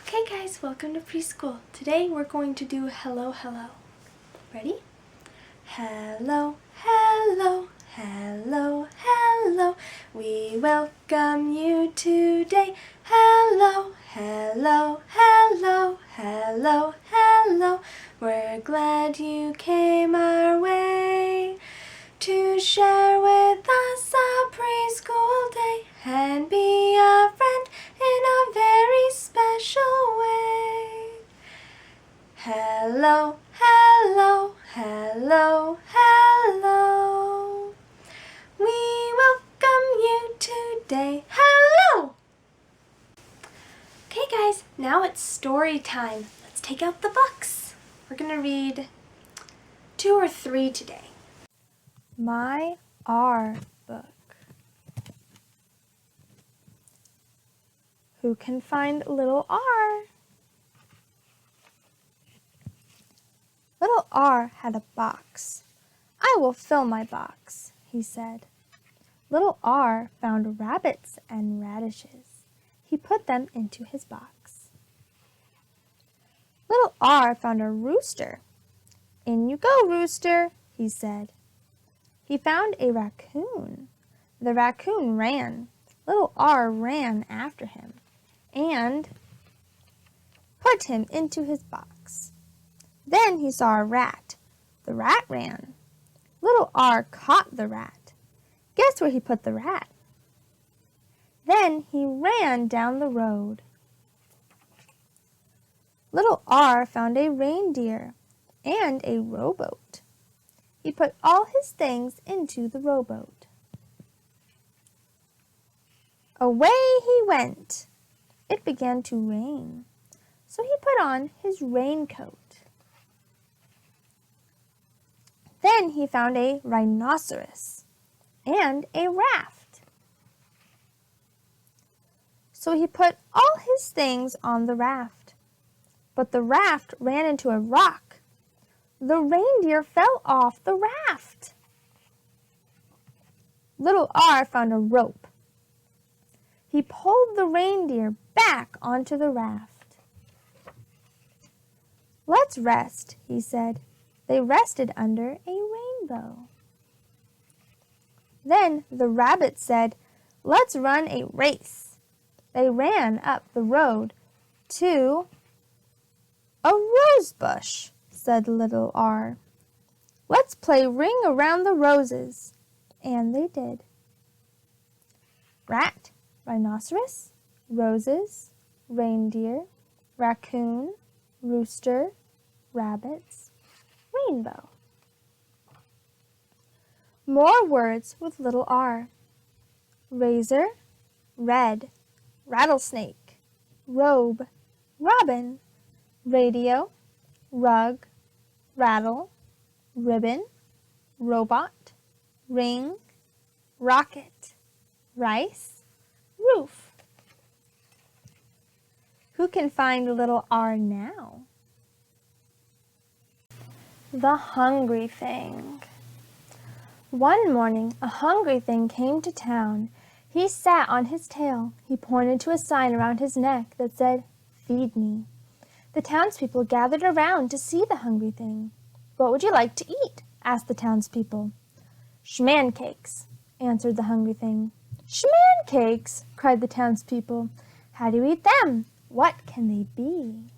Okay guys, welcome to preschool. Today we're going to do hello, hello. Ready? Hello, hello, hello, hello. We welcome you today. Hello, hello, hello, hello, hello. We're glad you came our way to share with us a preschool day and be a friend in a very special way. Hello, hello, hello, hello. We welcome you today. Hello! Okay guys, now it's story time. Let's take out the books. We're going to read 2 or 3 today. My R book. Who can find little R? Little R had a box. I will fill my box, he said. Little R found rabbits and radishes. He put them into his box. Little R found a rooster. In you go, rooster, he said. He found a raccoon. The raccoon ran. Little R ran after him and put him into his box. Then he saw a rat. The rat ran. Little R caught the rat. Guess where he put the rat? Then he ran down the road. Little R found a reindeer and a rowboat. He put all his things into the rowboat. Away he went. It began to rain, so he put on his raincoat. Then he found a rhinoceros and a raft. So he put all his things on the raft, but the raft ran into a rock. The reindeer fell off the raft. Little R found a rope. He pulled the reindeer back onto the raft. Let's rest, he said. They rested under a rainbow. Then the rabbit said, let's run a race. They ran up the road to a rose bush, said little R. Let's play ring around the roses. And they did. Rat, rhinoceros, roses, reindeer, raccoon, rooster, rabbits, rainbow. More words with little R. Razor, red, rattlesnake, robe, robin, radio, rug, rattle, ribbon, robot, ring, rocket, rice, roof. Who can find little R now? The hungry thing. One morning, a hungry thing came to town. He sat on his tail. He pointed to a sign around his neck that said, "Feed me." The townspeople gathered around to see the hungry thing. "What would you like to eat?" asked the townspeople. "Schmancakes," answered the hungry thing. "Schmancakes!" cried the townspeople. "How do you eat them? What can they be?"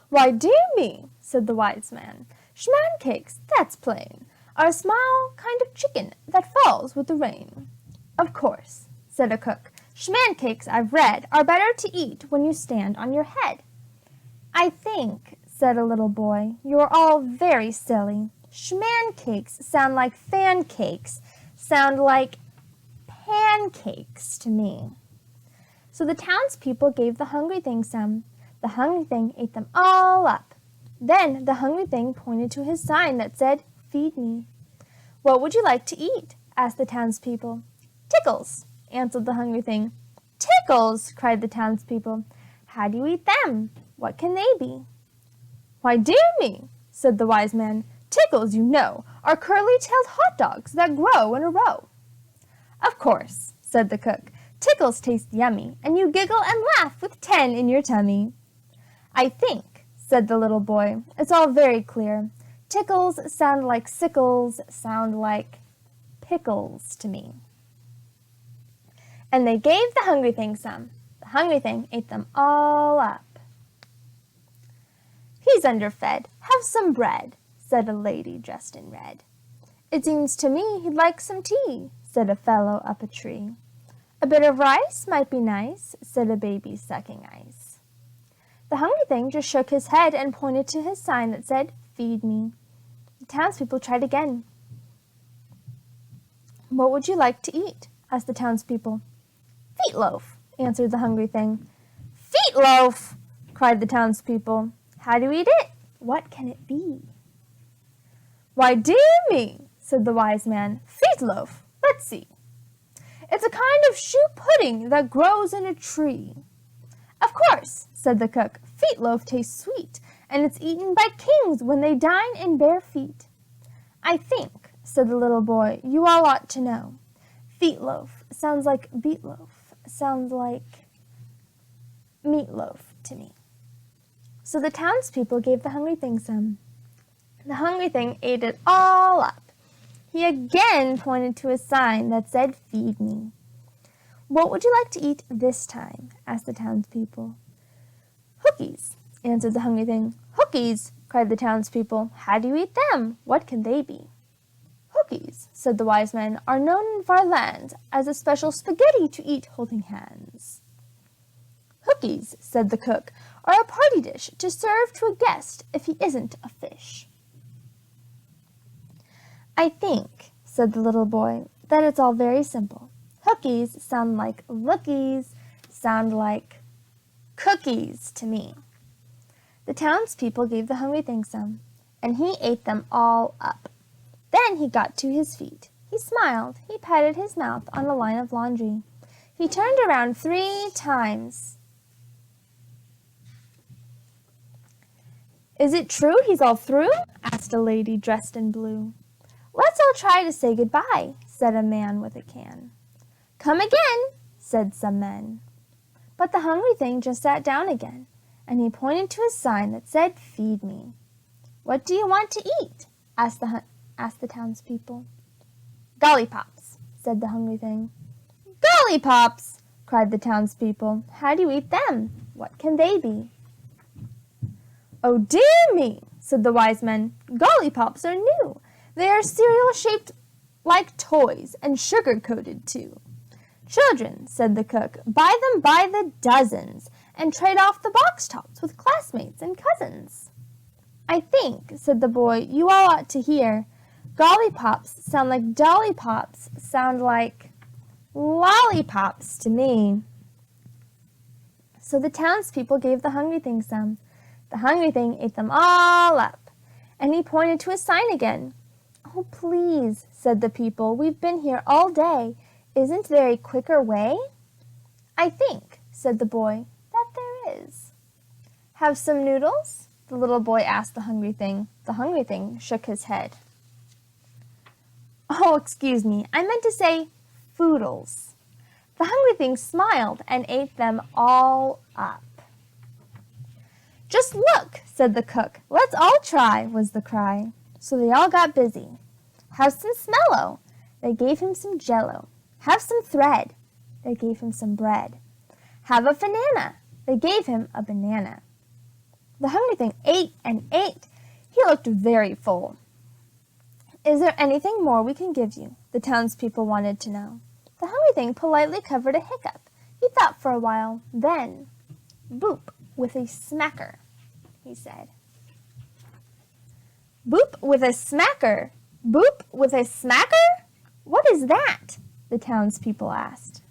"Why, dear me," said the wise man, "schmancakes, that's plain, are a small kind of chicken that falls with the rain." "Of course," said a cook. "Schmancakes, I've read, are better to eat when you stand on your head." "I think," said a little boy, "you're all very silly. Schmancakes sound like fancakes, sound like pancakes to me." So the townspeople gave the hungry thing some. The hungry thing ate them all up. Then the hungry thing pointed to his sign that said, "Feed me." "What would you like to eat?" asked the townspeople. "Tickles," answered the hungry thing. "Tickles!" cried the townspeople. "How do you eat them? What can they be?" "Why, dear me," said the wise man, "tickles, you know, are curly-tailed hot dogs that grow in a row." "Of course," said the cook. Tickles taste yummy, and you giggle and laugh with 10 in your tummy. I think, said the little boy, it's all very clear. Tickles sound like sickles, sound like pickles to me. And they gave the hungry thing some. The hungry thing ate them all up. He's underfed. Have some bread, said a lady dressed in red. It seems to me he'd like some tea, said a fellow up a tree. A bit of rice might be nice, said a baby sucking ice. The hungry thing just shook his head and pointed to his sign that said, Feed me. The townspeople tried again. What would you like to eat? Asked the townspeople. Feetloaf, answered the hungry thing. Feetloaf, cried the townspeople. How do you eat it? What can it be? Why, dear me, said the wise man. Feetloaf, let's see. It's a kind of shoe pudding that grows in a tree. Of course, said the cook. Feetloaf tastes sweet, and it's eaten by kings when they dine in bare feet. I think, said the little boy, you all ought to know. Feetloaf sounds like beetloaf, sounds like meatloaf to me. So the townspeople gave the hungry thing some. The hungry thing ate it all up. He again pointed to a sign that said, Feed me. What would you like to eat this time? Asked the townspeople. Hookies, answered the hungry thing. Hookies, cried the townspeople. How do you eat them? What can they be? Hookies, said the wise man, are known in far lands as a special spaghetti to eat holding hands. Hookies, said the cook, are a party dish to serve to a guest if he isn't a fish. I think, said the little boy, that it's all very simple. Hookies sound like lookies, sound like cookies to me. The townspeople gave the hungry thing some, and he ate them all up. Then he got to his feet. He smiled. He patted his mouth on a line of laundry. He turned around 3 times. Is it true he's all through? Asked a lady dressed in blue. Let's all try to say goodbye, said a man with a can. Come again, said some men. But the hungry thing just sat down again, and he pointed to a sign that said, Feed me. What do you want to eat? Asked the townspeople. Gollipops, said the hungry thing. Gollipops, cried the townspeople. How do you eat them? What can they be? Oh, dear me, said the wise men. Gollipops are new. They are cereal shaped like toys and sugar-coated too. Children, said the cook, buy them by the dozens and trade off the box tops with classmates and cousins. I think, said the boy, you all ought to hear. Gollipops sound like dollypops, sound like lollipops to me. So the townspeople gave the hungry thing some. The hungry thing ate them all up, and he pointed to a sign again. Oh, please, said the people, we've been here all day. Isn't there a quicker way? I think, said the boy, that there is. Have some noodles? The little boy asked the hungry thing. The hungry thing shook his head. Oh, excuse me, I meant to say foodles. The hungry thing smiled and ate them all up. Just look, said the cook. Let's all try, was the cry. So they all got busy. Have some smello. They gave him some jello. Have some thread. They gave him some bread. Have a banana. They gave him a banana. The hungry thing ate and ate. He looked very full. Is there anything more we can give you? The townspeople wanted to know. The hungry thing politely covered a hiccup. He thought for a while. Then, boop, with a smacker, he said. Boop with a smacker. Boop with a smacker? What is that? The townspeople asked.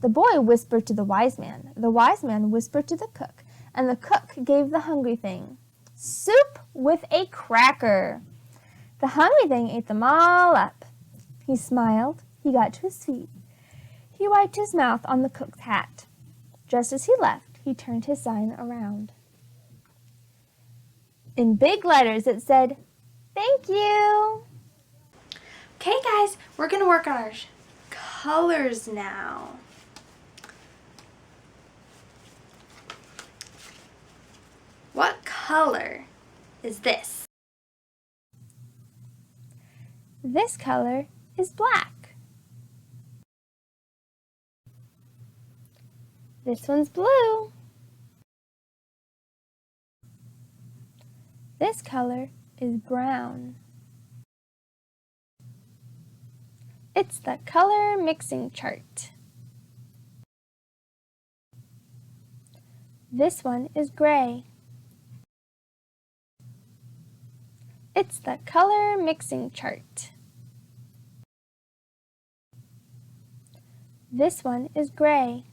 The boy whispered to the wise man. The wise man whispered to the cook, and the cook gave the hungry thing soup with a cracker. The hungry thing ate them all up. He smiled. He got to his feet. He wiped his mouth on the cook's hat. Just as he left, he turned his sign around. In big letters it said, Thank you. Okay, guys, we're going to work on our colors now. color is this? This color is black. This one's blue. This color is brown. It's the color mixing chart. This one is gray. It's the color mixing chart. This one is gray.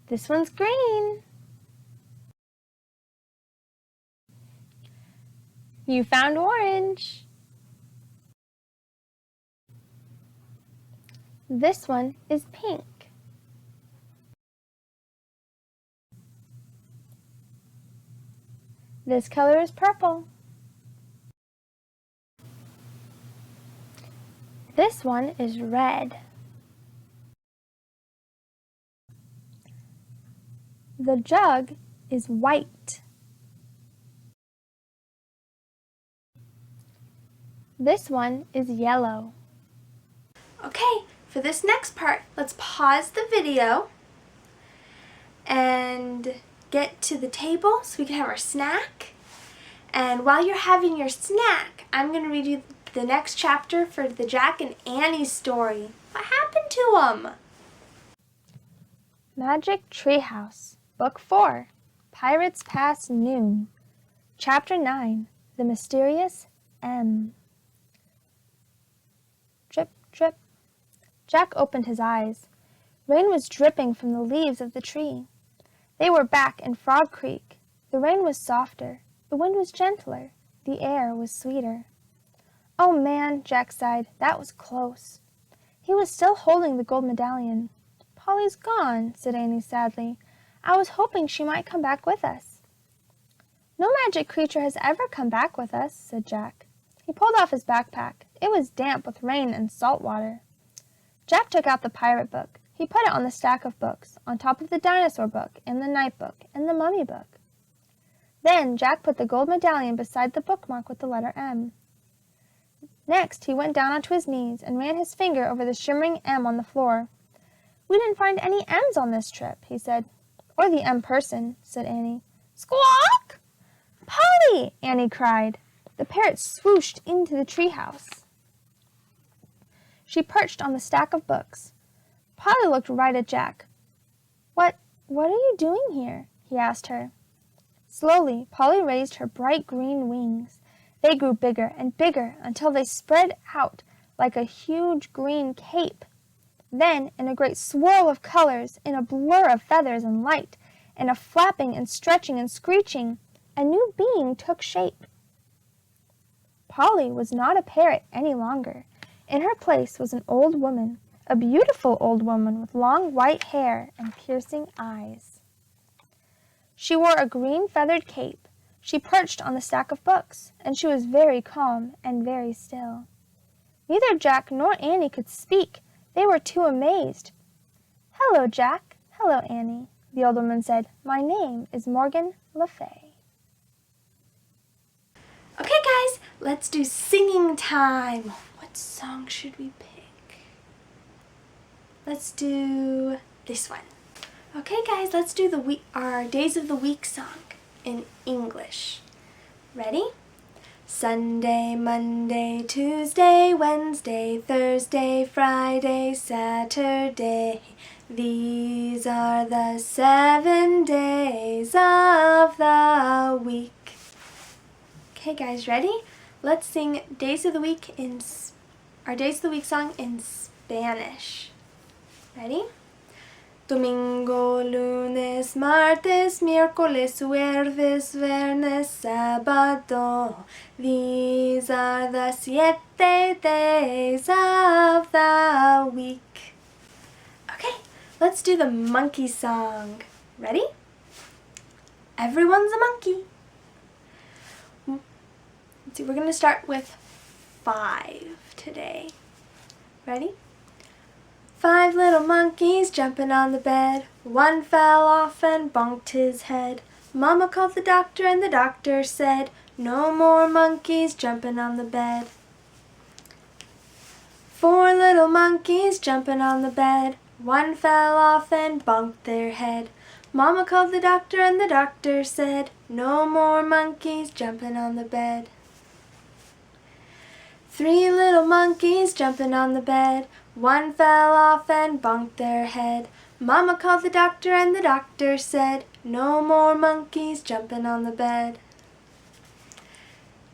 This one's green. You found orange. This one is pink. This color is purple. This one is red. The jug is white. This one is yellow. Okay, for this next part, let's pause the video and get to the table so we can have our snack. And while you're having your snack, I'm going to read you the next chapter for the Jack and Annie story. What happened to them? Magic Treehouse, Book 4, Pirates Past Noon, Chapter 9, The Mysterious M. Drip, drip. Jack opened his eyes. Rain was dripping from the leaves of the tree. They were back in Frog Creek. The rain was softer. The wind was gentler. The air was sweeter. Oh man, Jack sighed, that was close. He was still holding the gold medallion. Polly's gone, said Annie sadly. I was hoping she might come back with us. No magic creature has ever come back with us, said Jack. He pulled off his backpack. It was damp with rain and salt water. Jack took out the pirate book. He put it on the stack of books, on top of the dinosaur book, and the night book, and the mummy book. Then Jack put the gold medallion beside the bookmark with the letter M. Next, he went down onto his knees and ran his finger over the shimmering M on the floor. We didn't find any M's on this trip, he said. Or the M person, said Annie. Squawk! Polly! Annie cried. The parrot swooshed into the treehouse. She perched on the stack of books. Polly looked right at Jack. What are you doing here? He asked her. Slowly, Polly raised her bright green wings. They grew bigger and bigger until they spread out like a huge green cape. Then, in a great swirl of colors, in a blur of feathers and light, in a flapping and stretching and screeching, a new being took shape. Polly was not a parrot any longer. In her place was an old woman, a beautiful old woman with long white hair and piercing eyes. She wore a green feathered cape. She perched on the stack of books, and she was very calm and very still. Neither Jack nor Annie could speak. They were too amazed. Hello, Jack. Hello, Annie. The old woman said, My name is Morgan Le Fay. Okay, guys, let's do singing time. What song should we pick? Let's do this one. Okay, guys, let's do our Days of the Week song in English. Ready? Sunday, Monday, Tuesday, Wednesday, Thursday, Friday, Saturday. These are the 7 days of the week. Okay, guys, ready? Let's sing Days of the Week our Days of the Week song in Spanish. Ready? Domingo, lunes, martes, miércoles, jueves, viernes, sábado. These are the 7 days of the week. Okay, let's do the monkey song. Ready? Everyone's a monkey. Let's see, we're going to start with 5 today. Ready? 5 little monkeys jumping on the bed. One fell off and bonked his head. Mama called the doctor and the doctor said, no more monkeys jumping on the bed. 4 little monkeys jumping on the bed. One fell off and bonked their head. Mama called the doctor and the doctor said, no more monkeys jumping on the bed. 3 little monkeys jumping on the bed. One fell off and bonked their head. Mama called the doctor and the doctor said, no more monkeys jumping on the bed.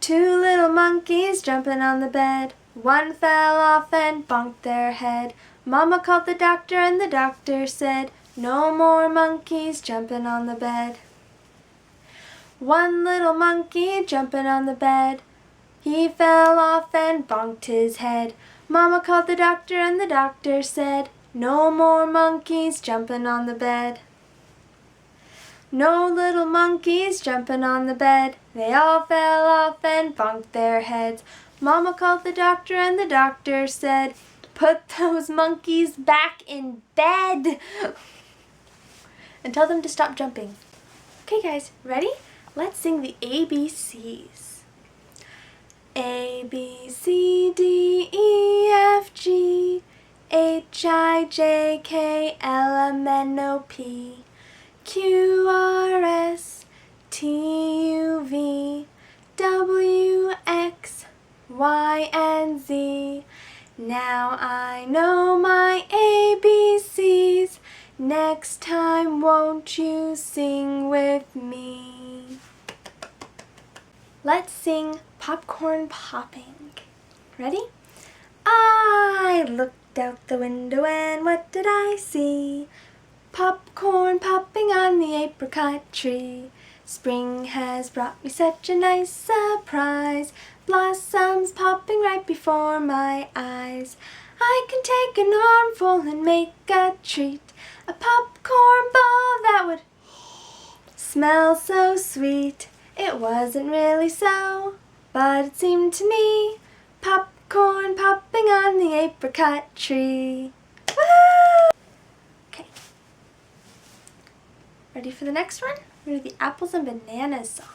2 little monkeys jumping on the bed. One fell off and bonked their head. Mama called the doctor and the doctor said, no more monkeys jumping on the bed. 1 little monkey jumping on the bed. He fell off and bonked his head. Mama called the doctor and the doctor said, no more monkeys jumping on the bed. No little monkeys jumping on the bed. They all fell off and bonked their heads. Mama called the doctor and the doctor said, put those monkeys back in bed. And tell them to stop jumping. Okay guys, ready? Let's sing the ABCs. A, B, C, D, E, F, G, H, I, J, K, L, M, N, O, P, Q, R, S, T, U, V, W, X, Y, and Z. Now I know my ABCs. Next time won't you sing with me? Let's sing Popcorn Popping. Ready? I looked out the window and what did I see? Popcorn popping on the apricot tree. Spring has brought me such a nice surprise. Blossoms popping right before my eyes. I can take an armful and make a treat. A popcorn ball that would smell so sweet. It wasn't really so, but it seemed to me. Popcorn popping on the apricot tree. Woo! Okay. Ready for the next one? We're going to do the apples and bananas song.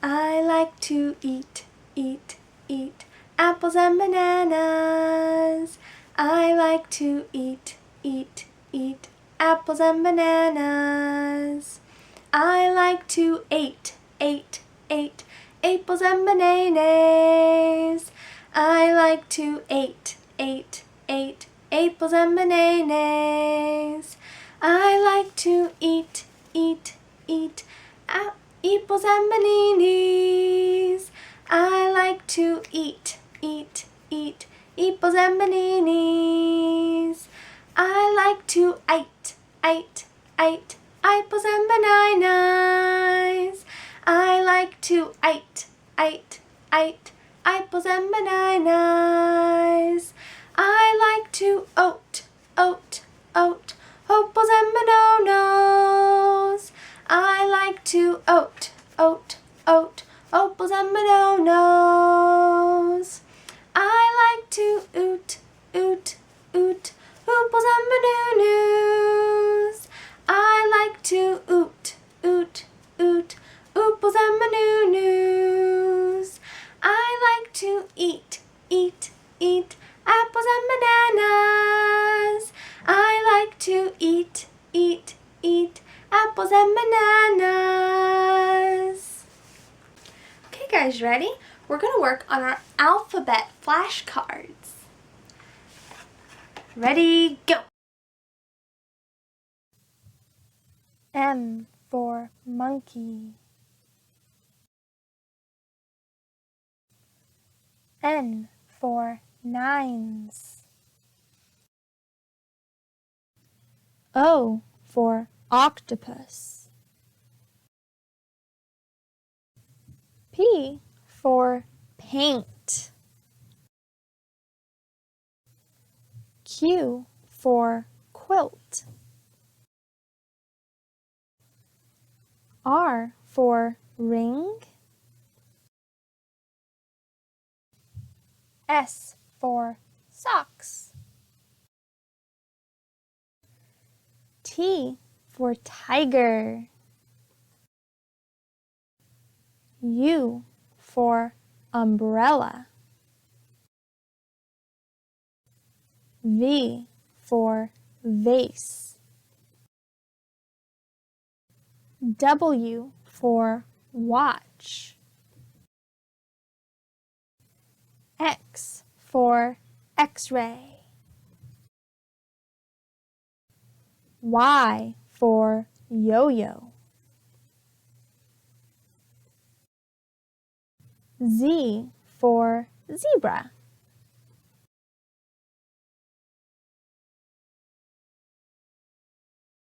I like to eat, eat, eat apples and bananas. I like to eat, eat, eat apples and bananas. I like to eat, eat, eat apples and bananas. I like to eat, eat, eat apples and bananas. I like to eat, eat, eat apples and bananas. I like to eat, eat, eat apples and bananas. I like to eat, eat, eat apples and bananas. I like to eat, eat, eat apples and bananas. I like to oat, oat, oat apples and bananas. I like to oat, oat, oat apples and bananas. I like to oot, oot, oot apples and bananas. I like to oot, oot, oot apples and bananas. I like to eat, eat, eat apples and bananas. I like to eat, eat, eat apples and bananas. Okay guys, ready? We're going to work on our alphabet flashcards. Ready, go! M for monkey. N for nines. O for octopus. P for paint. Q for quilt. R for ring. S for socks. T for tiger. U for umbrella. V for vase. W for watch. X for X-ray. Y for yo-yo. Z for zebra.